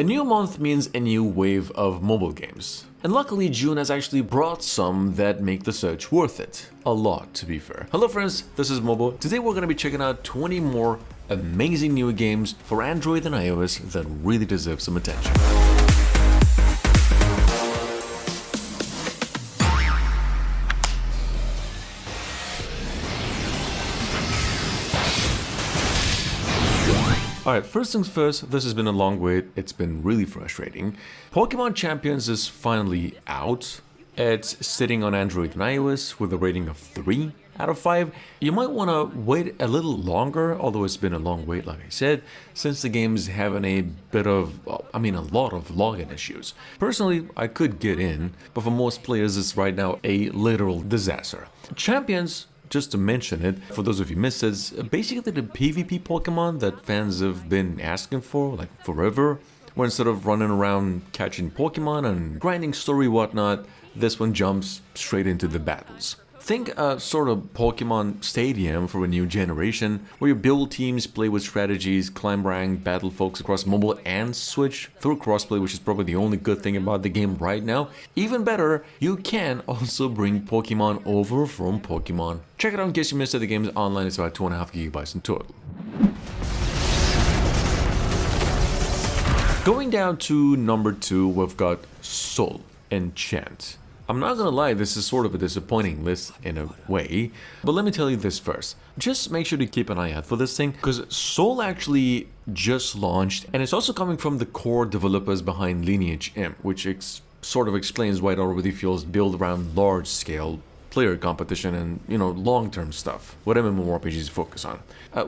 A new month means a new wave of mobile games. And luckily June has actually brought some that make the search worth it. A lot, to be fair. Hello friends, this is Mobo. Today we're going to be checking out 20 more amazing new games for Android and iOS that really deserve some attention. Alright, first things first, this has been a long wait, it's been really frustrating. Pokemon Champions is finally out. It's sitting on Android and iOS with a rating of 3 out of 5. You might want to wait a little longer, although it's been a long wait like I said, since the game's having a bit of, a lot of login issues. Personally, I could get in, but for most players it's right now a literal disaster. Champions, just to mention it, for those of you who missed it, it's basically the PvP Pokemon that fans have been asking for, like forever, where instead of running around catching Pokemon and grinding story whatnot, this one jumps straight into the battles. Think a sort of Pokemon Stadium for a new generation, where you build teams, play with strategies, climb rank, battle folks across mobile and Switch through crossplay, which is probably the only good thing about the game right now. Even better, you can also bring Pokemon over from Pokemon. Check it out in case you missed it. The game's online, it's about 2.5 GB in total. Going down to number 2, we've got Soul Enchant. I'm not gonna lie, this is sort of a disappointing list in a way, but let me tell you this first. Just make sure to keep an eye out for this thing, because Soul actually just launched, and it's also coming from the core developers behind Lineage M, which sort of explains why it already feels built around large-scale player competition and, long-term stuff, what MMORPGs focus on.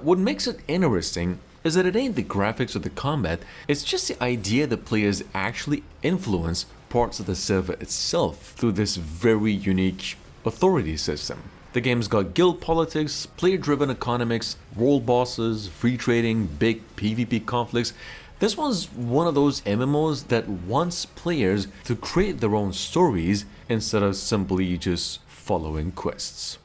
What makes it interesting is that it ain't the graphics or the combat, it's just the idea that players actually influence parts of the server itself through this very unique authority system. The game's got guild politics, player-driven economics, world bosses, free trading, big PvP conflicts. This one's one of those MMOs that wants players to create their own stories instead of simply just following quests.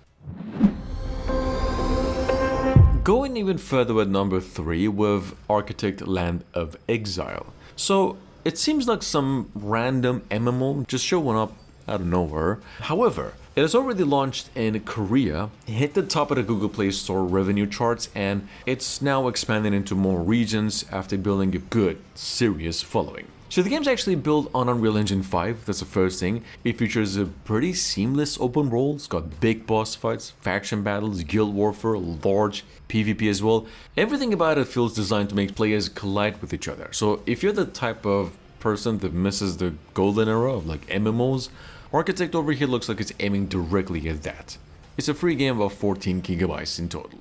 Going even further at number 3 with Architect Land of Exile. So it seems like some random MMO just showing up out of nowhere. However, it has already launched in Korea, hit the top of the Google Play Store revenue charts, and it's now expanding into more regions after building a good, serious following. So the game's actually built on Unreal Engine 5, that's the first thing. It features a pretty seamless open world, it's got big boss fights, faction battles, guild warfare, large PvP as well. Everything about it feels designed to make players collide with each other. So if you're the type of person that misses the golden era of like MMOs, Architect over here looks like it's aiming directly at that. It's a free game of 14 GB in total.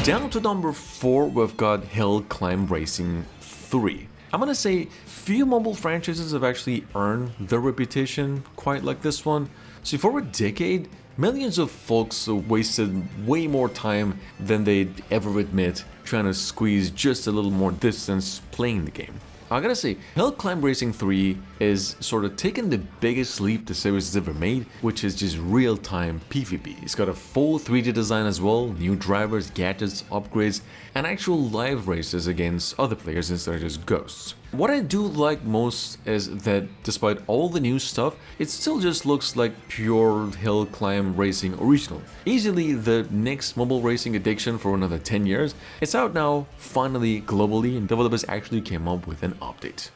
Down to number 4, we've got Hill Climb Racing 3. I'm gonna say few mobile franchises have actually earned their reputation quite like this one. So for a decade, millions of folks wasted way more time than they'd ever admit trying to squeeze just a little more distance playing the game. I gotta say, Hill Climb Racing 3 is sort of taking the biggest leap the series has ever made, which is just real-time PvP. It's got a full 3D design as well, new drivers, gadgets, upgrades, and actual live races against other players instead of just ghosts. What I do like most is that despite all the new stuff, it still just looks like pure Hill Climb Racing original. Easily the next mobile racing addiction for another 10 years. It's out now, finally, globally, and developers actually came up with an update.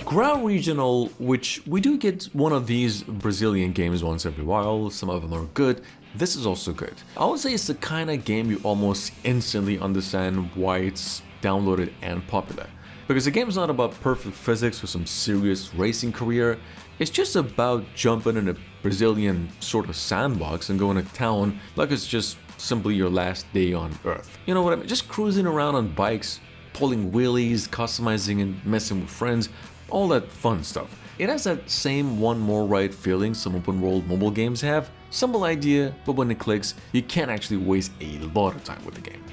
Grau Regional, which we do get one of these Brazilian games once every while, some of them are good, this is also good. I would say it's the kind of game you almost instantly understand why it's downloaded and popular. Because the game's not about perfect physics or some serious racing career, it's just about jumping in a Brazilian sort of sandbox and going to town like it's just simply your last day on Earth. You know what I mean? Just cruising around on bikes, pulling wheelies, customizing and messing with friends, all that fun stuff. It has that same one more right feeling some open world mobile games have. Simple idea, but when it clicks, you can't actually waste a lot of time with the game.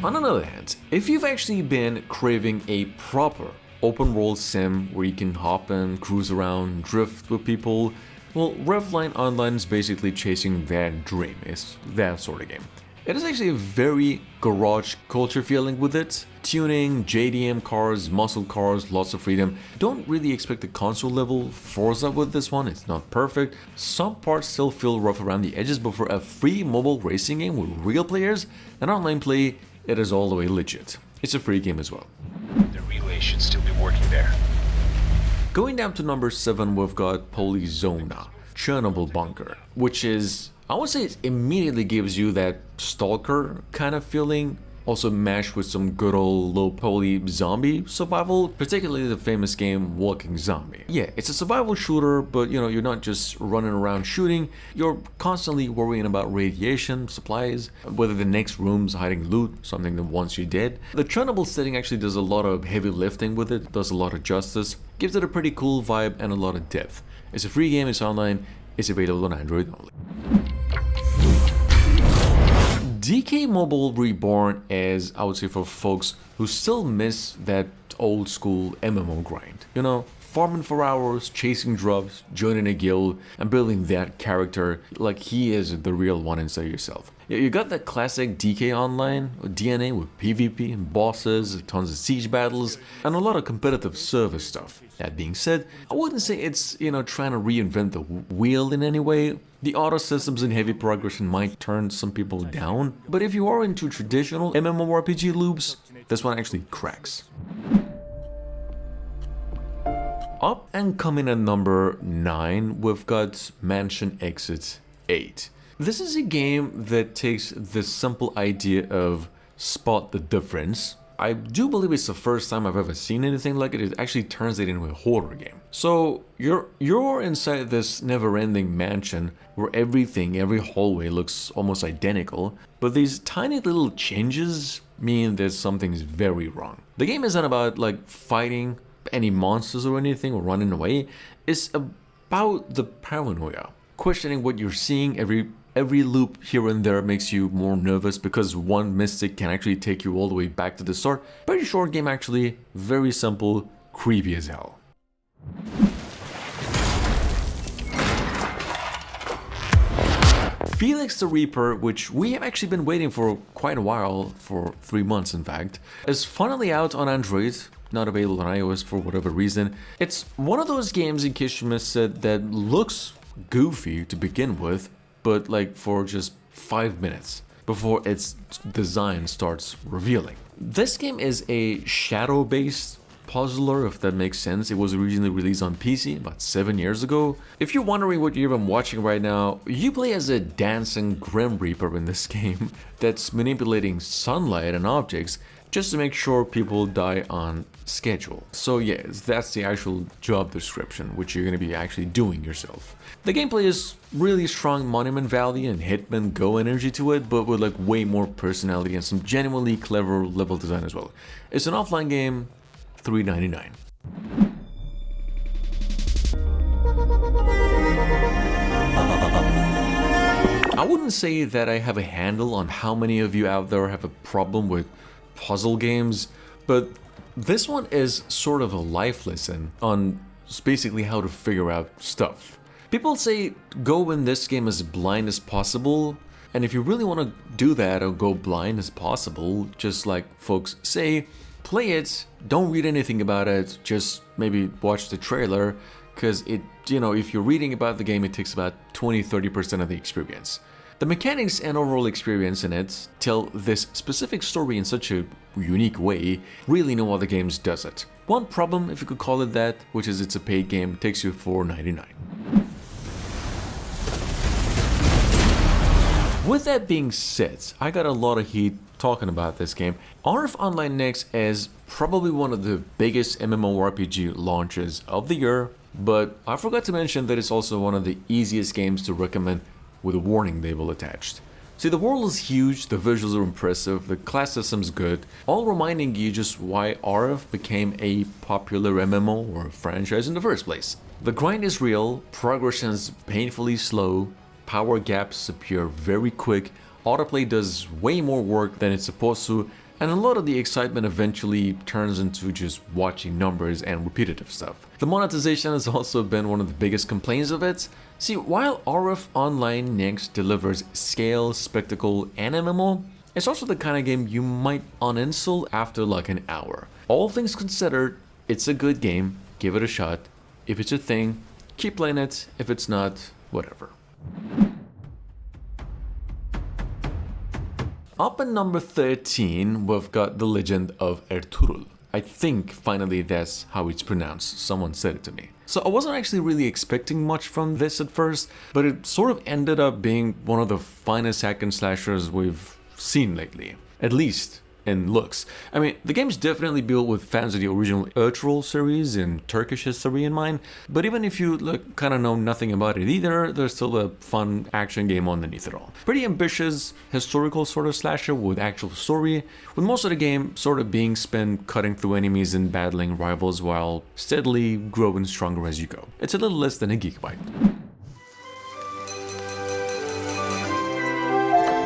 On another hand, if you've actually been craving a proper open world sim where you can hop in, cruise around, drift with people, Well, Revline Online is basically chasing that dream. It's that sort of game. It is actually a very garage culture feeling with it. Tuning, JDM cars, muscle cars, lots of freedom. Don't really expect a console level Forza with this one, it's not perfect. Some parts still feel rough around the edges, but for a free mobile racing game with real players and online play, it is all the way legit. It's a free game as well. The relay should still be working there. Going down to number 7, we've got Polyzona, Chernobyl Bunker, which is, I would say, it immediately gives you that Stalker kind of feeling, also mashed with some good old low poly zombie survival, particularly the famous game Walking Zombie. Yeah, it's a survival shooter, but you're not just running around shooting, you're constantly worrying about radiation, supplies, whether the next room's hiding loot, something that wants you dead. The Chernobyl setting actually does a lot of heavy lifting with it, does a lot of justice, gives it a pretty cool vibe and a lot of depth. It's a free game, it's online, it's available on Android only. DK Mobile Reborn is, I would say, for folks who still miss that old school MMO grind. Farming for hours, chasing drops, joining a guild, and building that character like he is the real one inside yourself. You got that classic DK Online DNA with PvP and bosses, tons of siege battles, and a lot of competitive service stuff. That being said, I wouldn't say it's, trying to reinvent the wheel in any way. The auto systems and heavy progression might turn some people down, but if you are into traditional MMORPG loops, this one actually cracks. Up and coming at number 9, we've got Mansion Exit 8. This is a game that takes the simple idea of spot the difference. I do believe it's the first time I've ever seen anything like it. It actually turns it into a horror game. So you're inside this never-ending mansion where every hallway looks almost identical, but these tiny little changes mean that something's very wrong. The game isn't about fighting any monsters or anything or running away. It's about the paranoia, questioning what you're seeing. Every loop here and there makes you more nervous because one mistake can actually take you all the way back to the start. Pretty short game actually, very simple, creepy as hell. Felix the Reaper, which we have actually been waiting for quite a while, for 3 months in fact, is finally out on Android, not available on iOS for whatever reason. It's one of those games, in case you missed it, that looks goofy to begin with, but for just 5 minutes before its design starts revealing. This game is a shadow-based puzzler, if that makes sense. It was originally released on PC about 7 years ago. If you're wondering what you're even watching right now, you play as a dancing Grim Reaper in this game that's manipulating sunlight and objects just to make sure people die on schedule. So yes, that's the actual job description, which you're going to be actually doing yourself. The gameplay is really strong Monument Valley and Hitman Go energy to it, but with way more personality and some genuinely clever level design as well. It's an offline game, $3.99. I wouldn't say that I have a handle on how many of you out there have a problem with puzzle games, but this one is sort of a life lesson on basically how to figure out stuff. People say go in this game as blind as possible, and if you really want to do that or go blind as possible, just like folks say, play it, don't read anything about it, just maybe watch the trailer, because if you're reading about the game, it takes about 20-30% of the experience. The mechanics and overall experience in it tell this specific story in such a unique way, really no other games does it. One problem, if you could call it that, which is it's a paid game, takes you $4.99. With that being said, I got a lot of heat talking about this game. RF Online Next is probably one of the biggest MMORPG launches of the year, but I forgot to mention that it's also one of the easiest games to recommend with a warning label attached. See, the world is huge, the visuals are impressive, the class system's good, all reminding you just why RF became a popular MMO or franchise in the first place. The grind is real, progression's painfully slow, power gaps appear very quick, autoplay does way more work than it's supposed to, and a lot of the excitement eventually turns into just watching numbers and repetitive stuff. The monetization has also been one of the biggest complaints of it. See, while RF Online next delivers scale, spectacle, and MMO, it's also the kind of game you might uninstall after like an hour. All things considered, it's a good game, give it a shot. If it's a thing, keep playing it. If it's not, whatever. Up at number 13, we've got The Legend of Ertugrul. I think finally that's how it's pronounced, someone said it to me. So I wasn't actually really expecting much from this at first, but it sort of ended up being one of the finest hack and slashers we've seen lately, at least in looks. I mean, the game's definitely built with fans of the original Ertugrul series and Turkish history in mind, but even if you kind of know nothing about it either, there's still a fun action game underneath it all. Pretty ambitious, historical sort of slasher with actual story, with most of the game sort of being spent cutting through enemies and battling rivals while steadily growing stronger as you go. It's a little less than a gigabyte.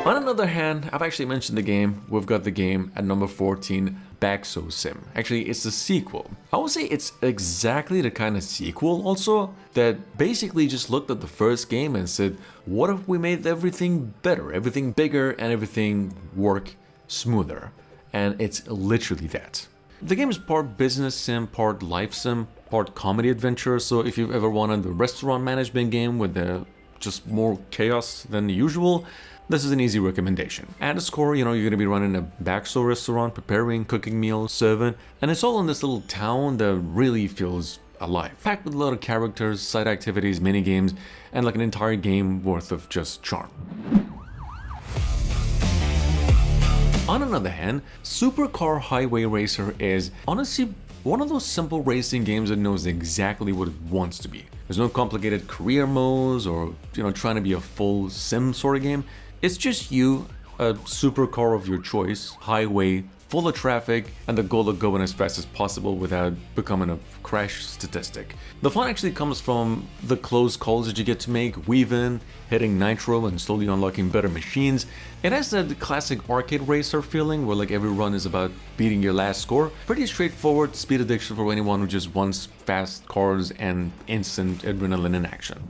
On another hand, I've actually mentioned the game. We've got the game at number 14, Baxo Sim. Actually, it's a sequel. I would say it's exactly the kind of sequel also that basically just looked at the first game and said, what if we made everything better, everything bigger, and everything work smoother? And it's literally that. The game is part business sim, part life sim, part comedy adventure. So if you've ever wanted a restaurant management game with just more chaos than usual, this is an easy recommendation. At its core, you're going to be running a Baxo restaurant, preparing, cooking meals, serving, and it's all in this little town that really feels alive. Packed with a lot of characters, side activities, mini games, and like an entire game worth of just charm. On another hand, Supercar Highway Racer is honestly one of those simple racing games that knows exactly what it wants to be. There's no complicated career modes or, trying to be a full sim sort of game. It's just you, a supercar of your choice, highway, full of traffic, and the goal of going as fast as possible without becoming a crash statistic. The fun actually comes from the close calls that you get to make, weaving, hitting nitro, and slowly unlocking better machines. It has that classic arcade racer feeling where every run is about beating your last score. Pretty straightforward speed addiction for anyone who just wants fast cars and instant adrenaline in action.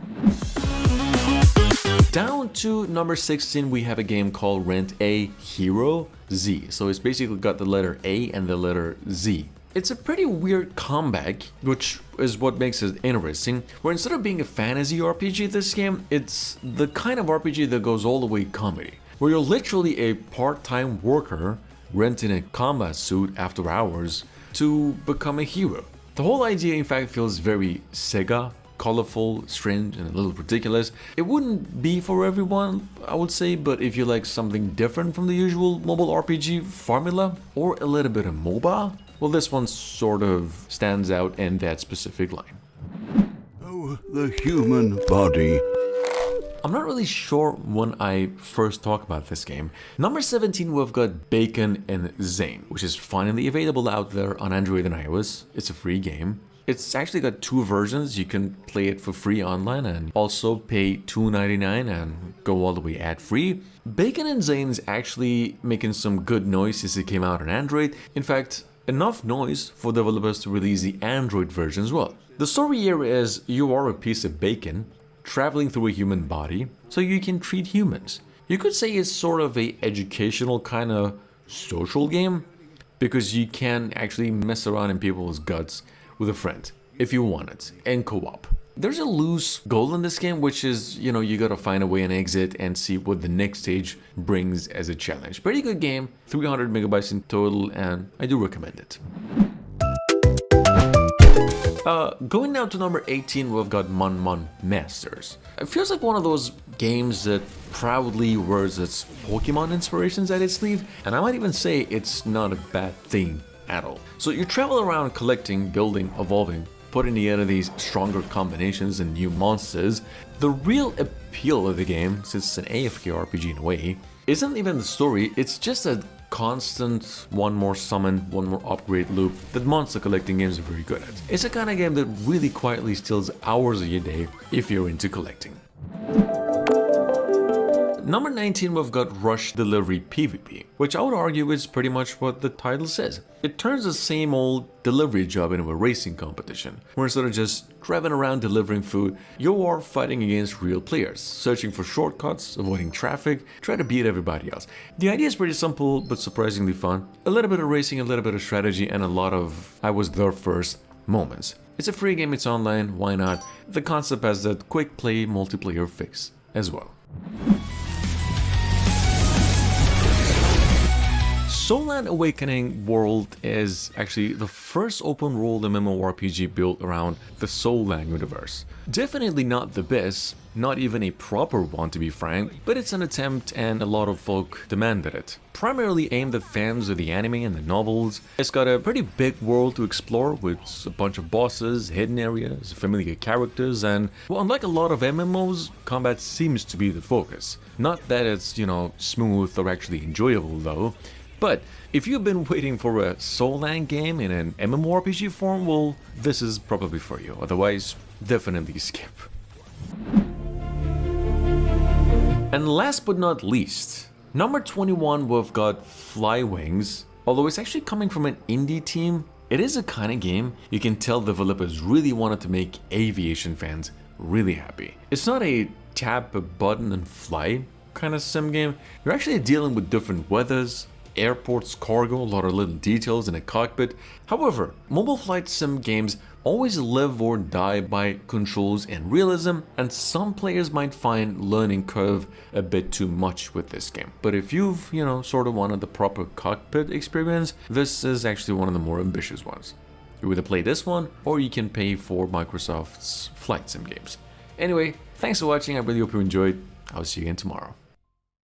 Down to number 16, we have a game called Rent A Hero Z. So it's basically got the letter A and the letter Z. It's a pretty weird comeback, which is what makes it interesting, where instead of being a fantasy RPG, this game, it's the kind of RPG that goes all the way comedy, where you're literally a part-time worker renting a combat suit after hours to become a hero. The whole idea, in fact, feels very Sega, colorful, strange, and a little ridiculous. It wouldn't be for everyone, I would say, but if you like something different from the usual mobile RPG formula, or a little bit of MOBA, well, this one sort of stands out in that specific line. Oh, the human body. I'm not really sure when I first talked about this game. Number 17, we've got Bacon and Zane, which is finally available out there on Android and iOS. It's a free game. It's actually got two versions. You can play it for free online and also pay $2.99 and go all the way ad-free. Bacon and Zane's actually making some good noise since it came out on Android. In fact, enough noise for developers to release the Android version as well. The story here is you are a piece of bacon traveling through a human body so you can treat humans. You could say it's sort of a educational kind of social game because you can actually mess around in people's guts with a friend if you want it, and co-op. There's a loose goal in this game, which is, you gotta find a way and exit and see what the next stage brings as a challenge. Pretty good game, 300 megabytes in total, and I do recommend it. Going down to number 18, we've got Mon Mon Masters. It feels like one of those games that proudly wears its Pokemon inspirations at its sleeve, and I might even say it's not a bad thing at all. So you travel around collecting, building, evolving, putting together these stronger combinations and new monsters. The real appeal of the game, since it's an AFK RPG in a way, isn't even the story, it's just a constant one more summon, one more upgrade loop that monster collecting games are very good at. It's a kind of game that really quietly steals hours of your day if you're into collecting. Number 19, we've got Rush Delivery PvP, which I would argue is pretty much what the title says. It turns the same old delivery job into a racing competition, where instead of just driving around delivering food, you are fighting against real players, searching for shortcuts, avoiding traffic, trying to beat everybody else. The idea is pretty simple, but surprisingly fun. A little bit of racing, a little bit of strategy, and a lot of I was there first moments. It's a free game, it's online, why not? The concept has that quick play multiplayer fix as well. Soulland Awakening World is actually the first open world MMORPG built around the Soulland universe. Definitely not the best, not even a proper one to be frank, but it's an attempt and a lot of folk demanded it. Primarily aimed at fans of the anime and the novels, it's got a pretty big world to explore with a bunch of bosses, hidden areas, familiar characters, and well, unlike a lot of MMOs, combat seems to be the focus. Not that it's, smooth or actually enjoyable though. But if you've been waiting for a Soulland game in an MMORPG form, well, this is probably for you. Otherwise, definitely skip. And last but not least, number 21, we've got Fly Wings. Although it's actually coming from an indie team, it is a kind of game you can tell developers really wanted to make aviation fans really happy. It's not a tap a button and fly kind of sim game. You're actually dealing with different weathers, airports, cargo, a lot of little details in a cockpit. However, mobile flight sim games always live or die by controls and realism, and some players might find learning curve a bit too much with this game. But if you've, sort of wanted the proper cockpit experience, this is actually one of the more ambitious ones. You either play this one, or you can pay for Microsoft's flight sim games. Anyway, thanks for watching, I really hope you enjoyed. I'll see you again tomorrow.